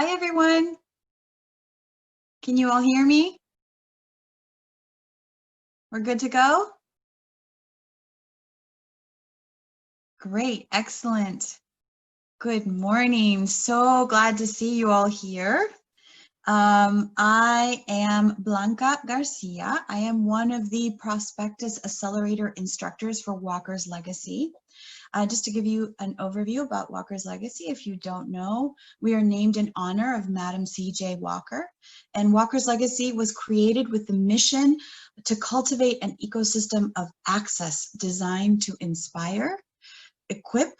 Hi, everyone. Can you all hear me? We're good to go? Great, excellent. Good morning. So glad to see you all here. I am Blanca Garcia. I am one of the Prospectus Accelerator instructors for Walker's Legacy. Just to give you an overview about Walker's Legacy, if you don't know, we are named in honor of Madam C.J. Walker. And Walker's Legacy was created with the mission to cultivate an ecosystem of access designed to inspire, equip,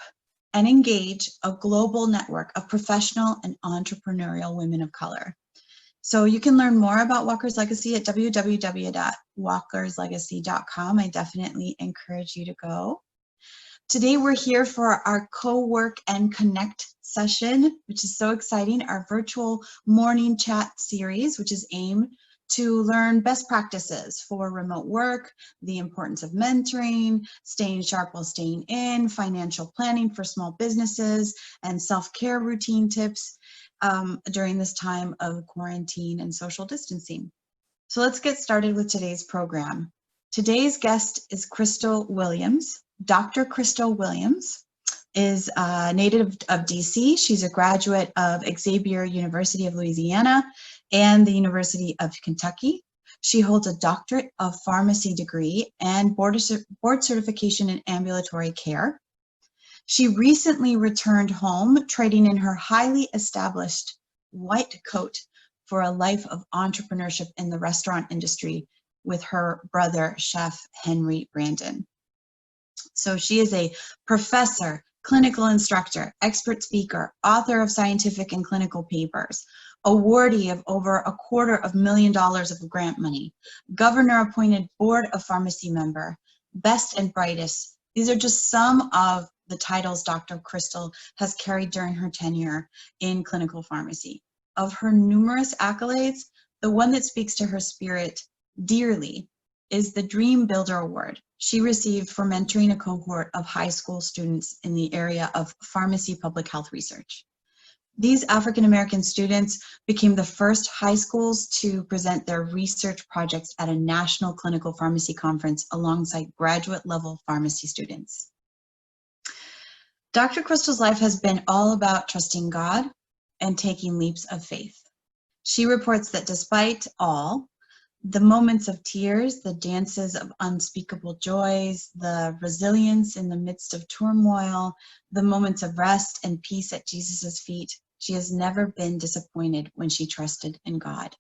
and engage a global network of professional and entrepreneurial women of color. So you can learn more about Walker's Legacy at www.walkerslegacy.com. I definitely encourage you to go. Today we're here for our Cowork and Connect session, which is so exciting, our virtual morning chat series, which is aimed to learn best practices for remote work, the importance of mentoring, staying sharp while staying in, financial planning for small businesses, and self-care routine tips during this time of quarantine and social distancing. So let's get started with today's program. Today's guest is Kristal Williams. Dr. Kristal Williams is a native of DC. She's a graduate of Xavier University of Louisiana and the University of Kentucky. She holds a doctorate of pharmacy degree and board certification in ambulatory care. She recently returned home, trading in her highly established white coat for a life of entrepreneurship in the restaurant industry with her brother, Chef Henry Brandon. So she is a professor, clinical instructor, expert speaker, author of scientific and clinical papers, awardee of over $250,000 of grant money, governor-appointed board of pharmacy member, best and brightest. These are just some of the titles Dr. Kristal has carried during her tenure in clinical pharmacy. Of her numerous accolades, the one that speaks to her spirit dearly is the Dream Builder Award she received for mentoring a cohort of high school students in the area of pharmacy public health research. These African-American students became the first high schools to present their research projects at a national clinical pharmacy conference alongside graduate-level pharmacy students. Dr. Kristal's life has been all about trusting God and taking leaps of faith. She reports that despite all, the moments of tears, the dances of unspeakable joys, the resilience in the midst of turmoil, the moments of rest and peace at Jesus' feet, she has never been disappointed when she trusted in God.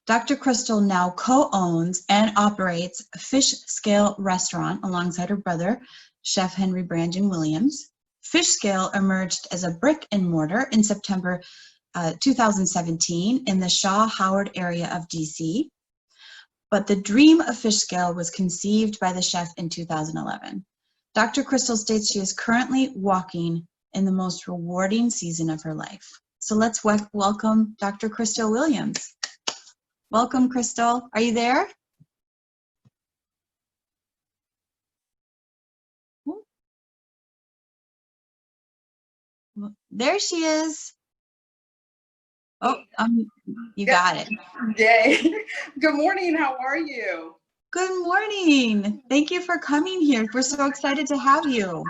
Dr. Kristal now co-owns and operates a FishScale restaurant alongside her brother, Chef Henry Brandon Williams. FishScale emerged as a brick and mortar in September 2017 in the Shaw Howard area of DC, but the dream of FishScale was conceived by the chef in 2011. Dr. Kristal states she is currently walking in the most rewarding season of her life. So let's welcome Dr. Kristal Williams. Welcome, Kristal. Are you there? There she is. Oh, you got it. Yay. Good morning. How are you? Good morning. Thank you for coming here. We're so excited to have you.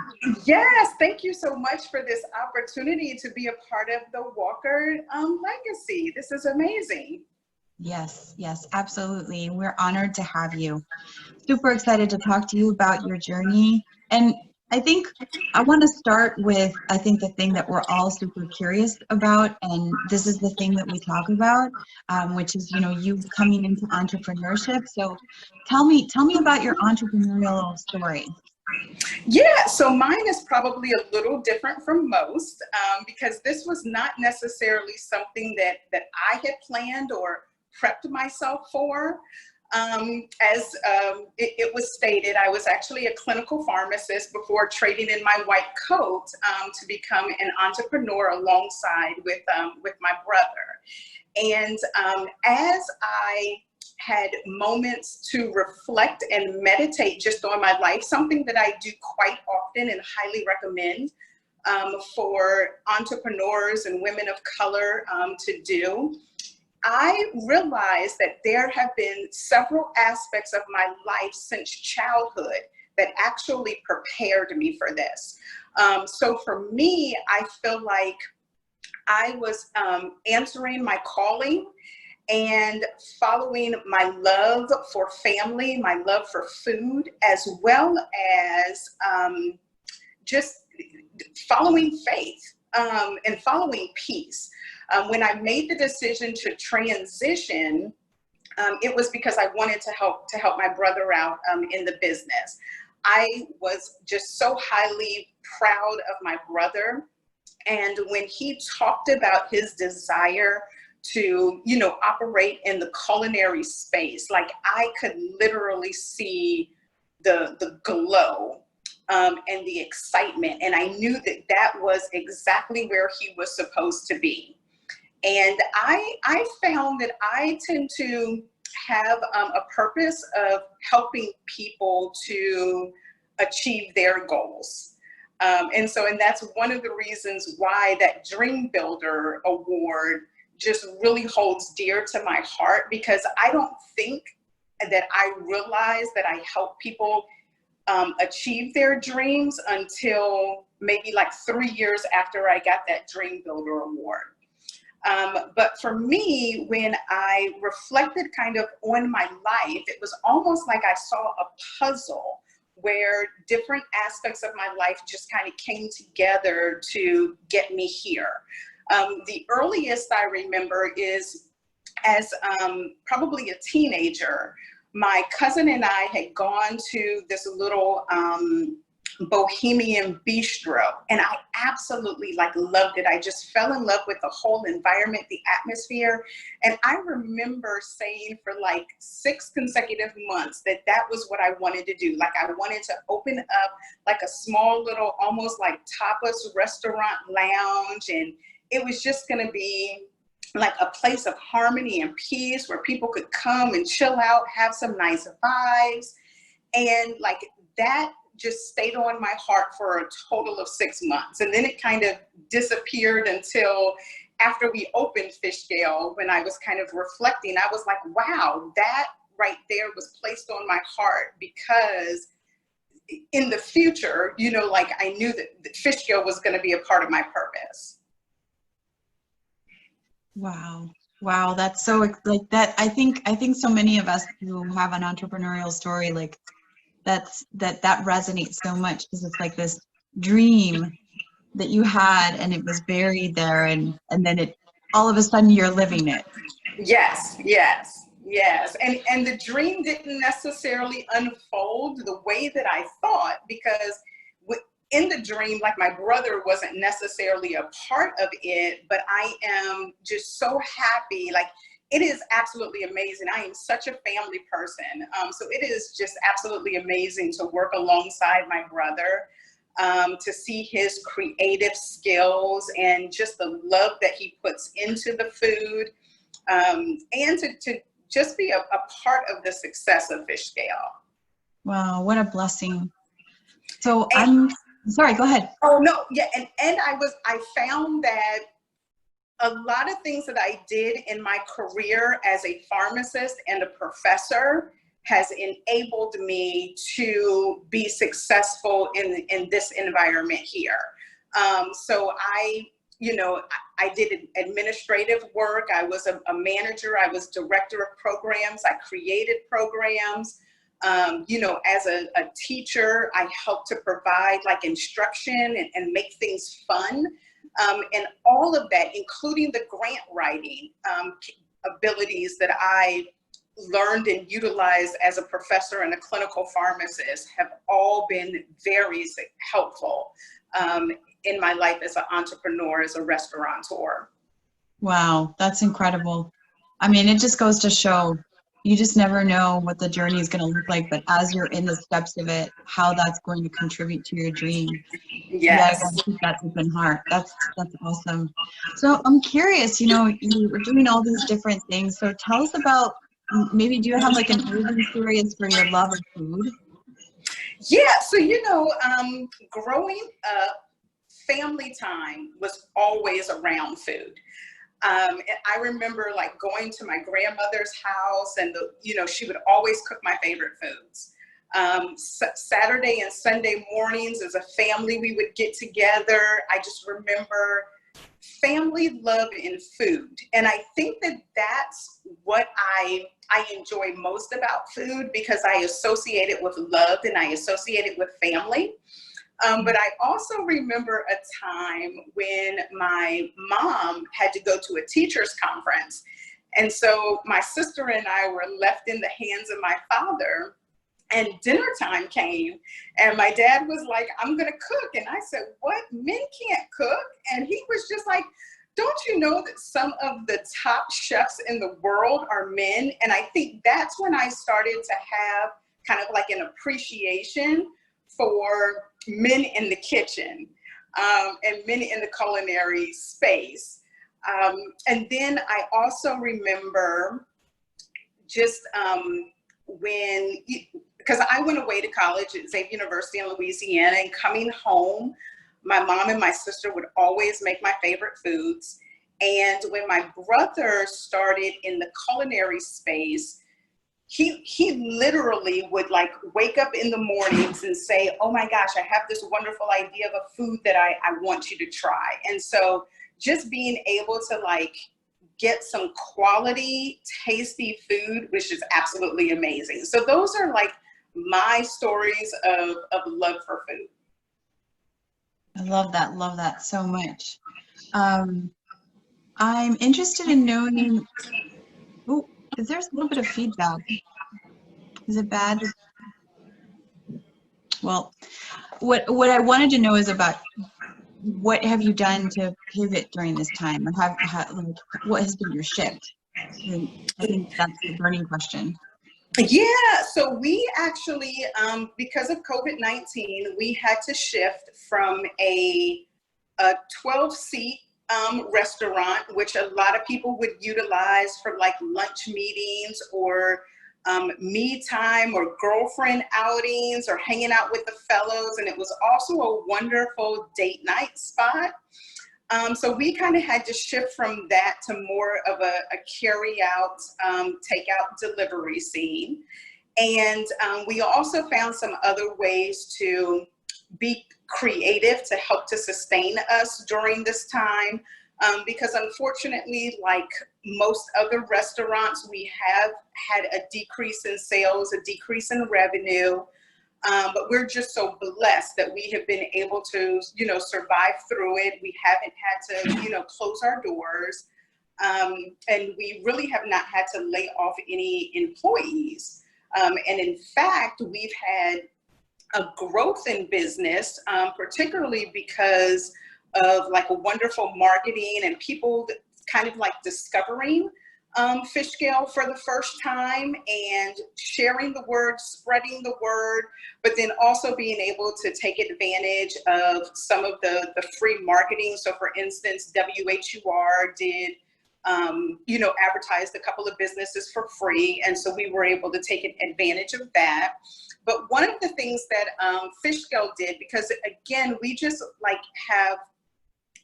Yes, thank you so much for this opportunity to be a part of the Walker legacy. This is amazing. Yes, absolutely. We're honored to have you. Super excited to talk to you about your journey. And I think I want to start with, the thing that we're all super curious about, and this is the thing that we talk about, which is, you coming into entrepreneurship. So tell me about your entrepreneurial story. Yeah, so mine is probably a little different from most because this was not necessarily something that I had planned or prepped myself for. It was stated, I was actually a clinical pharmacist before trading in my white coat to become an entrepreneur alongside with my brother. And as I had moments to reflect and meditate just on my life, something that I do quite often and highly recommend for entrepreneurs and women of color to do, I realized that there have been several aspects of my life since childhood that actually prepared me for this. So for me, I feel like I was answering my calling and following my love for family, my love for food, as well as just following faith and following peace. When I made the decision to transition, it was because I wanted to help my brother out in the business. I was just so highly proud of my brother. And when he talked about his desire to, you know, operate in the culinary space, like I could literally see the glow and the excitement. And I knew that that was exactly where he was supposed to be. And I found that I tend to have a purpose of helping people to achieve their goals. And that's one of the reasons why that Dream Builder Award just really holds dear to my heart, because I don't think that I realized that I help people achieve their dreams until maybe like 3 years after I got that Dream Builder Award. But for me, when I reflected kind of on my life, it was almost like I saw a puzzle where different aspects of my life just kind of came together to get me here. The earliest I remember is as probably a teenager. My cousin and I had gone to this little bohemian bistro, and I absolutely loved it. I just fell in love with the whole environment, the atmosphere. And I remember saying for like 6 consecutive months that was what I wanted to do. Like I wanted to open up like a small little, almost like tapas restaurant lounge. And it was just going to be like a place of harmony and peace where people could come and chill out, have some nice vibes. And like that just stayed on my heart for a total of 6 months. And then it kind of disappeared until after we opened FishScale. When I was kind of reflecting, I was like, wow, that right there was placed on my heart, because in the future, you know, like I knew that FishScale was going to be a part of my purpose. Wow. Wow. That's so like that. I think so many of us who have an entrepreneurial story, like that resonates so much, because it's like this dream that you had and it was buried there, and then it all of a sudden you're living it. Yes. And the dream didn't necessarily unfold the way that I thought, because in the dream, like my brother wasn't necessarily a part of it, but I am just so happy. Like it is absolutely amazing. I am such a family person. So it is just absolutely amazing to work alongside my brother, to see his creative skills and just the love that he puts into the food, and to just be a part of the success of FishScale. Wow, what a blessing. So I'm sorry, go ahead. Oh no, yeah, and I found that a lot of things that I did in my career as a pharmacist and a professor has enabled me to be successful in this environment here. So I did administrative work. I was a manager. I was director of programs. I created programs. As a teacher, I helped to provide like instruction and make things fun. And all of that, including the grant writing abilities that I learned and utilized as a professor and a clinical pharmacist, have all been very helpful in my life as an entrepreneur, as a restaurateur. Wow, that's incredible. I mean, it just goes to show, you just never know what the journey is going to look like, but as you're in the steps of it, how that's going to contribute to your dream. Yes. Yeah, keep that open heart. That's awesome. So I'm curious, you were doing all these different things. So tell us about, maybe do you have like an origin story as for your love of food? Yeah, so growing up, family time was always around food. And I remember like going to my grandmother's house, and she would always cook my favorite foods. Saturday and Sunday mornings as a family, we would get together. I just remember family love in food. And I think that that's what I enjoy most about food, because I associate it with love and I associate it with family. But I also remember a time when my mom had to go to a teacher's conference. And so my sister and I were left in the hands of my father, and dinner time came, and my dad was like, I'm gonna cook. And I said, what? Men can't cook? And he was just like, don't you know that some of the top chefs in the world are men? And I think that's when I started to have kind of like an appreciation for men in the kitchen, and men in the culinary space. And then I also remember just because I went away to college at Xavier University in Louisiana, and coming home, my mom and my sister would always make my favorite foods. And when my brother started in the culinary space, he literally would like wake up in the mornings and say, oh my gosh, I have this wonderful idea of a food that I want you to try. And so just being able to like get some quality, tasty food, which is absolutely amazing. So those are like my stories of love for food. I love that so much. I'm interested in knowing, oh, there's a little bit of feedback. Is it bad? Well, what I wanted to know is about what have you done to pivot during this time, or what has been your shift? And I think that's the burning question. Yeah, so we actually, because of COVID-19, we had to shift from a 12-seat restaurant, which a lot of people would utilize for like lunch meetings or me time or girlfriend outings or hanging out with the fellows. And it was also a wonderful date night spot. So we kind of had to shift from that to more of a carry out, takeout delivery scene. And we also found some other ways to be creative to help to sustain us during this time. Because unfortunately, like most other restaurants, we have had a decrease in sales, a decrease in revenue. But we're just so blessed that we have been able to, survive through it. We haven't had to, close our doors. And we really have not had to lay off any employees. And in fact, we've had a growth in business, particularly because of like a wonderful marketing and people kind of like discovering FishScale for the first time and sharing the word, spreading the word, but then also being able to take advantage of some of the free marketing. So for instance, WHUR did, advertised a couple of businesses for free. And so we were able to take advantage of that. But one of the things that FishScale did, because again, we just like have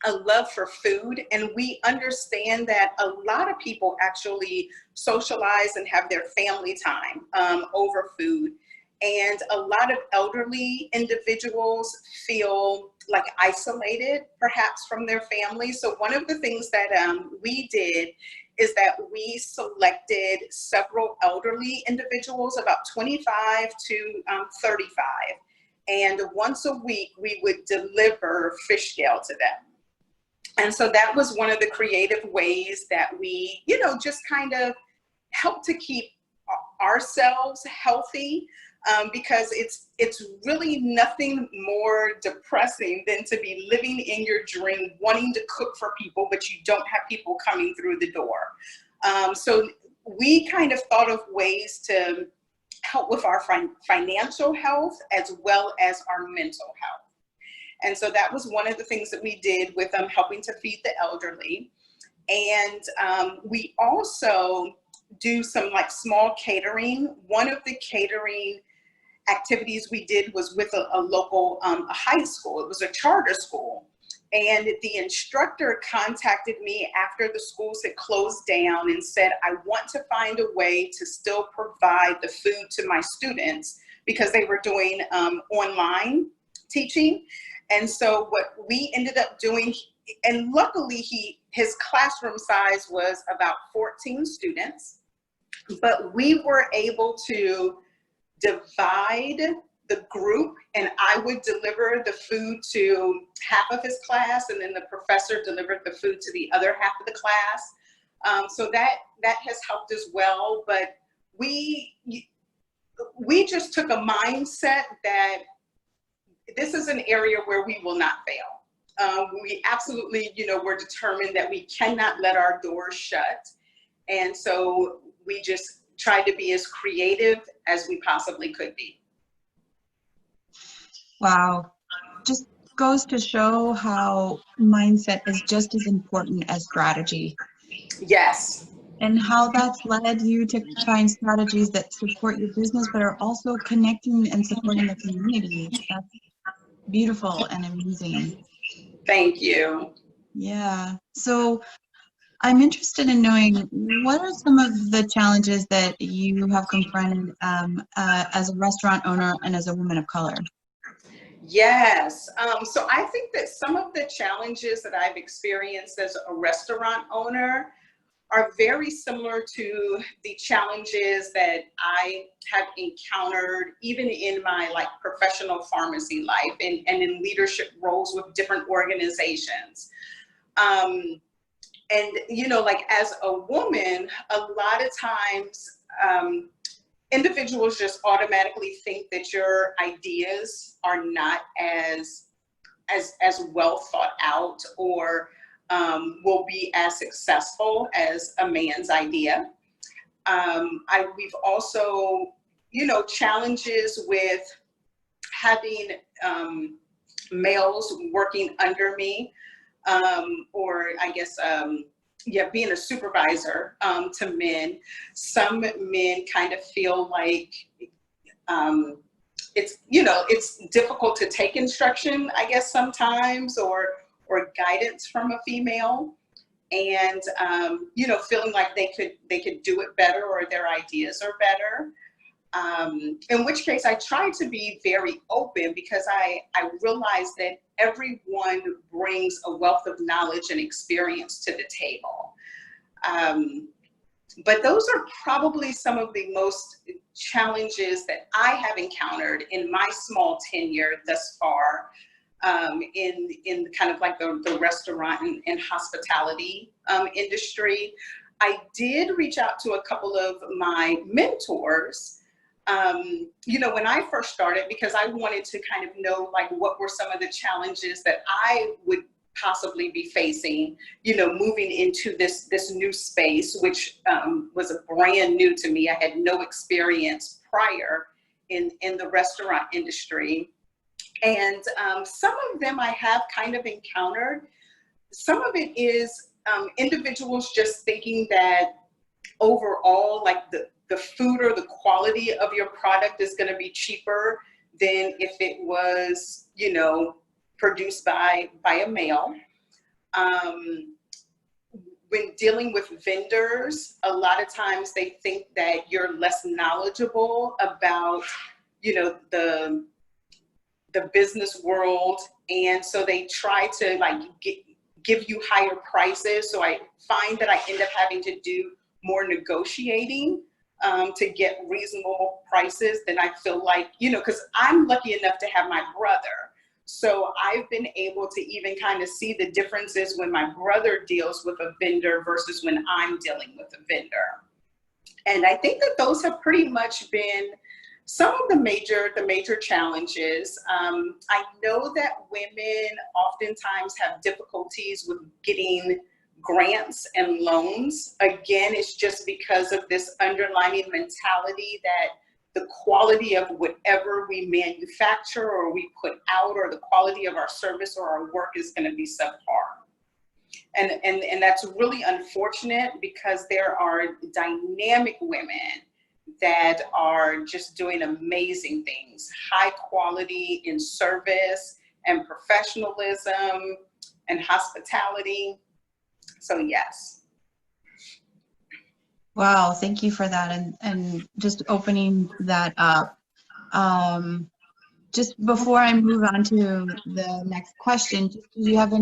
a love for food, and we understand that a lot of people actually socialize and have their family time over food. And a lot of elderly individuals feel like isolated perhaps from their family. So one of the things that we did is that we selected several elderly individuals, about 25 to 35. And once a week, we would deliver FishScale to them. And so that was one of the creative ways that we, just kind of help to keep ourselves healthy, because it's really nothing more depressing than to be living in your dream, wanting to cook for people, but you don't have people coming through the door. So we kind of thought of ways to help with our financial health as well as our mental health. And so that was one of the things that we did with helping to feed the elderly. And we also do some like small catering. One of the catering activities we did was with a local a high school. It was a charter school. And the instructor contacted me after the schools had closed down and said, I want to find a way to still provide the food to my students because they were doing online teaching. And so what we ended up doing, and luckily his classroom size was about 14 students, but we were able to divide the group, and I would deliver the food to half of his class, and then the professor delivered the food to the other half of the class. So that has helped as well. But we just took a mindset that this is an area where we will not fail. We absolutely, we're determined that we cannot let our doors shut. And so we just tried to be as creative as we possibly could be. Wow. Just goes to show how mindset is just as important as strategy. Yes. And how that's led you to find strategies that support your business, but are also connecting and supporting the community. That's beautiful and amazing. Thank you. Yeah. So I'm interested in knowing, what are some of the challenges that you have confronted as a restaurant owner and as a woman of color? Yes. So I think that some of the challenges that I've experienced as a restaurant owner are very similar to the challenges that I have encountered even in my professional pharmacy life and in leadership roles with different organizations. And as a woman, a lot of times individuals just automatically think that your ideas are not as well thought out or will be as successful as a man's idea. We've also, challenges with having males working under me, or I guess, being a supervisor to men. Some men kind of feel like it's difficult to take instruction, I guess, sometimes, or guidance from a female, and feeling like they could do it better or their ideas are better. In which case I try to be very open because I realize that everyone brings a wealth of knowledge and experience to the table. But those are probably some of the most challenges that I have encountered in my small tenure thus far, in kind of like the restaurant and hospitality industry. I did reach out to a couple of my mentors, when I first started, because I wanted to kind of know what were some of the challenges that I would possibly be facing, moving into this new space, which was a brand new to me. I had no experience prior in the restaurant industry. And some of them I have kind of encountered. Some of it is individuals just thinking that overall, the food or the quality of your product is going to be cheaper than if it was, produced by a male. When dealing with vendors, a lot of times they think that you're less knowledgeable about, the business world, and so they try to give you higher prices. So I find that I end up having to do more negotiating to get reasonable prices than I feel like, because I'm lucky enough to have my brother. So I've been able to even kind of see the differences when my brother deals with a vendor versus when I'm dealing with a vendor. And I think that those have pretty much been some of the major challenges. I know that women oftentimes have difficulties with getting grants and loans. Again, it's just because of this underlying mentality that the quality of whatever we manufacture or we put out, or the quality of our service or our work, is going to be subpar. And that's really unfortunate, because there are dynamic women that are just doing amazing things, high quality in service and professionalism, and hospitality. So yes. Wow, thank you for that, and just opening that up. Just before I move on to the next question, do you have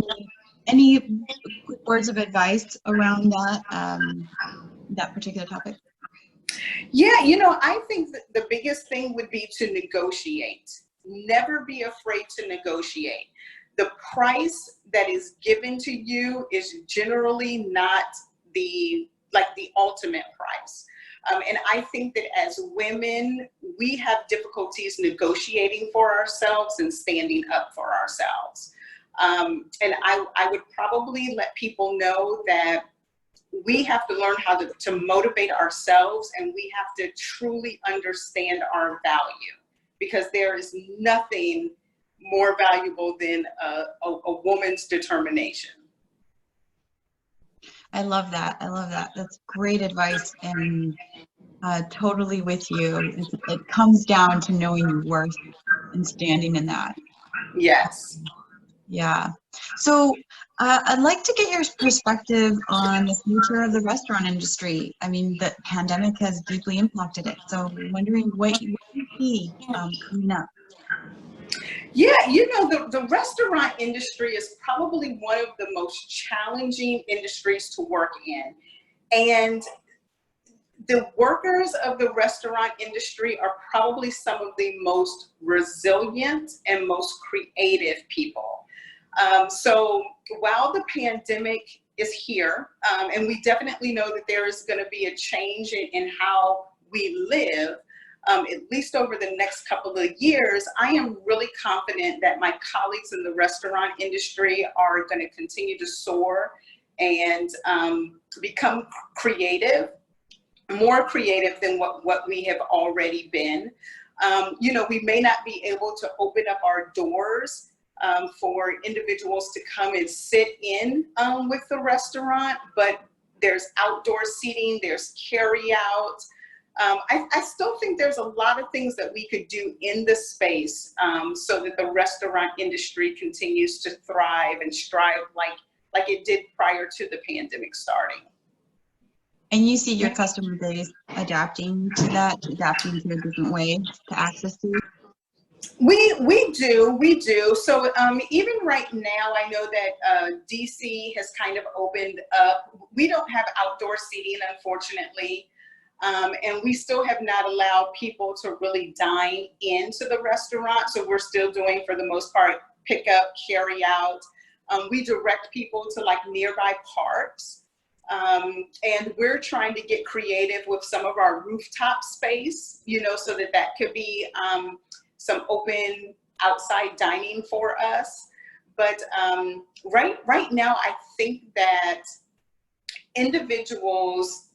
any quick words of advice around that that particular topic? Yeah, I think that the biggest thing would be to negotiate. Never be afraid to negotiate. The price that is given to you is generally not the ultimate price. And I think that as women, we have difficulties negotiating for ourselves and standing up for ourselves. And I would probably let people know that we have to learn how to motivate ourselves, and we have to truly understand our value, because there is nothing more valuable than a woman's determination. I love that. I love that. That's great advice, and totally with you. It comes down to knowing your worth and standing in that. Yes. Yeah. So I'd like to get your perspective on the future of the restaurant industry. I mean, the pandemic has deeply impacted it. So I'm wondering what you see coming up. Yeah, the restaurant industry is probably one of the most challenging industries to work in. And the workers of the restaurant industry are probably some of the most resilient and most creative people. So while the pandemic is here, and we definitely know that there is going to be a change in how we live, at least over the next couple of years, I am really confident that my colleagues in the restaurant industry are going to continue to soar and become creative, more creative than what we have already been. We may not be able to open up our doors for individuals to come and sit in with the restaurant, but there's outdoor seating, there's carry out. I still think there's a lot of things that we could do in the space so that the restaurant industry continues to thrive and strive like it did prior to the pandemic starting. And you see your customer base adapting to that, adapting to a different way to access to? We do. So even right now, I know that DC has kind of opened up. We don't have outdoor seating, unfortunately. And we still have not allowed people to really dine into the restaurant. So we're still doing, for the most part, pick up, carry out. We direct people to like nearby parks. And we're trying to get creative with some of our rooftop space, so that could be some open outside dining for us. But right now, I think that individuals,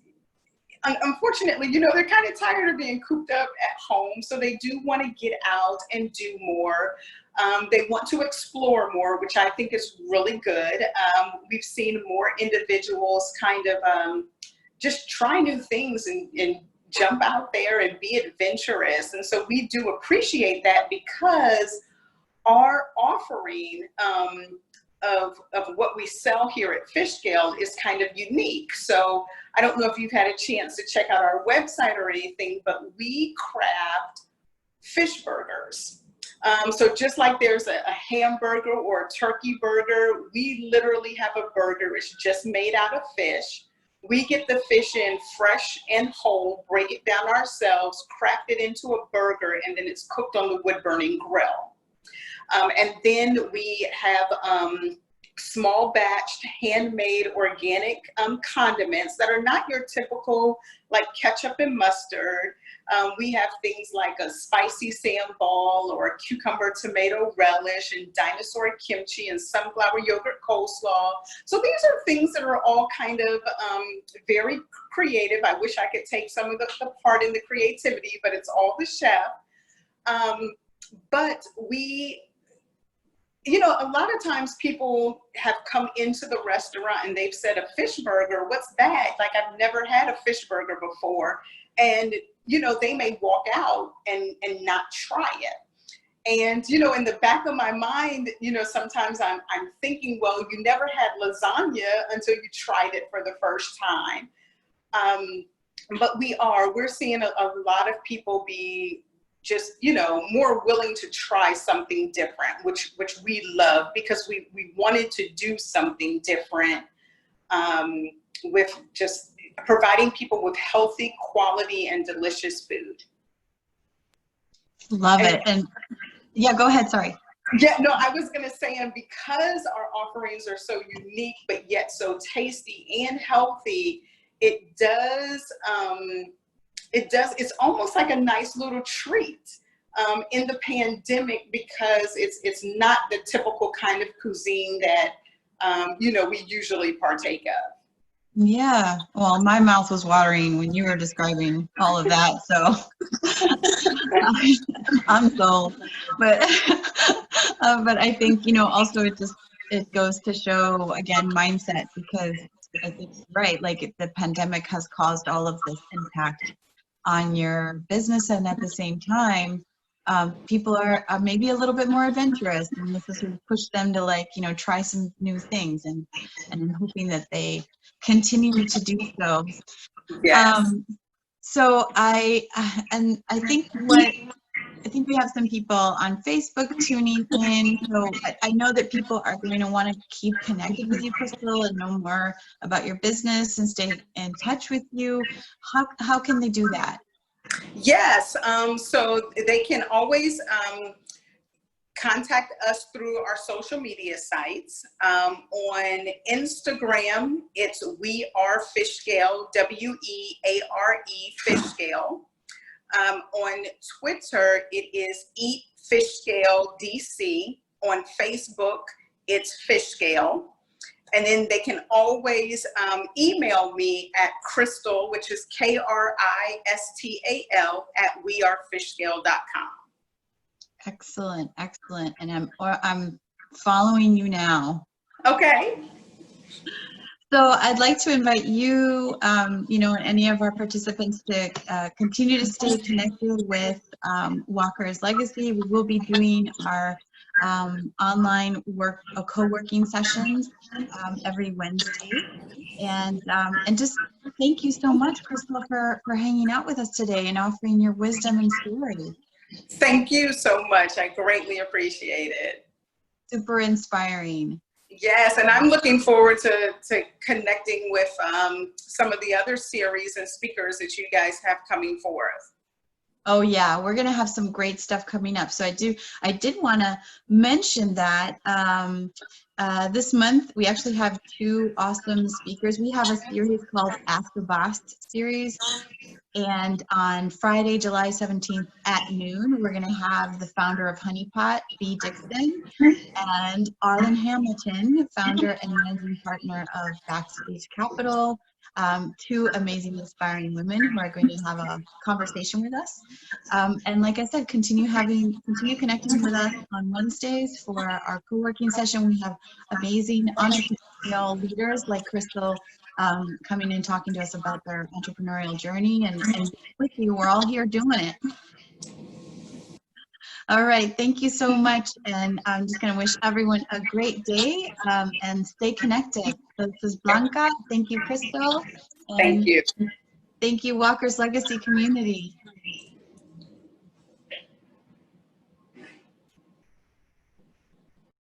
unfortunately, they're kind of tired of being cooped up at home. So they do want to get out and do more. They want to explore more, which I think is really good. We've seen more individuals kind of just try new things and jump out there and be adventurous. And so we do appreciate that, because our offering of what we sell here at FishScale is kind of unique. So I don't know if you've had a chance to check out our website or anything, but we craft fish burgers. So just like there's a hamburger or a turkey burger, we literally have a burger. It's just made out of fish. We get the fish in fresh and whole, break it down ourselves, craft it into a burger, and then it's cooked on the wood-burning grill. And then we have small batched, handmade, organic condiments that are not your typical like ketchup and mustard. We have things like a spicy sambal or a cucumber tomato relish and dinosaur kimchi and sunflower yogurt coleslaw. So these are things that are all kind of very creative. I wish I could take some of the part in the creativity, but it's all the chef. But we, a lot of times people have come into the restaurant and they've said, a fish burger, what's that? Like, I've never had a fish burger before. And, they may walk out and not try it. And, you know, in the back of my mind, you know, sometimes I'm thinking, well, you never had lasagna until you tried it for the first time. But we're seeing a lot of people be just, you know, more willing to try something different, which we love, because we wanted to do something different, with just providing people with healthy, quality, and delicious food. Love it. And yeah, go ahead. Sorry. Yeah, no, I was going to say, and because our offerings are so unique, but yet so tasty and healthy, it's almost like a nice little treat in the pandemic, because it's not the typical kind of cuisine that, you know, we usually partake of. Yeah, well, my mouth was watering when you were describing all of that, so I'm sold. But but I think, you know, also it goes to show, again, mindset, because I think you're right, like the pandemic has caused all of this impact on your business, and at the same time, people are maybe a little bit more adventurous, and this has sort of pushed them to, like, you know, try some new things, and I'm hoping that they continue to do so. Yes. So I think we have some people on Facebook tuning in. So I know that people are going to want to keep connected with you, Kristal, and know more about your business and stay in touch with you. How can they do that? Yes, so they can always contact us through our social media sites. On Instagram, it's We Are FishScale, WEARE FishScale. On Twitter, it is Eat FishScale DC. On Facebook, it's FishScale. And then they can always email me at Kristal, which is KRISTAL, at wearefishscale.com. Excellent, excellent. And I'm following you now. Okay. So I'd like to invite you, you know, and any of our participants to continue to stay connected with Walker's Legacy. We will be doing our online co-working sessions every Wednesday. And just thank you so much, Kristal, for hanging out with us today and offering your wisdom and story. Thank you so much. I greatly appreciate it. Super inspiring. Yes, and I'm looking forward to connecting with some of the other series and speakers that you guys have coming forth. Oh yeah, we're gonna have some great stuff coming up. So I did want to mention that this month we actually have 2 awesome speakers. We have a series called Ask the Boss series. And on Friday, July 17th at noon, we're going to have the founder of Honeypot, Bea Dixon, and Arlen Hamilton, founder and managing partner of Backstage Capital. 2 amazing, inspiring women who are going to have a conversation with us. And like I said, continue connecting with us on Wednesdays for our co-working session. We have amazing entrepreneurial leaders like Kristal coming and talking to us about their entrepreneurial journey, and with you, we're all here doing it. All right, thank you so much, and I'm just going to wish everyone a great day and stay connected. This is Blanca. Thank you, Kristal. Thank you. Thank you, Walker's Legacy community.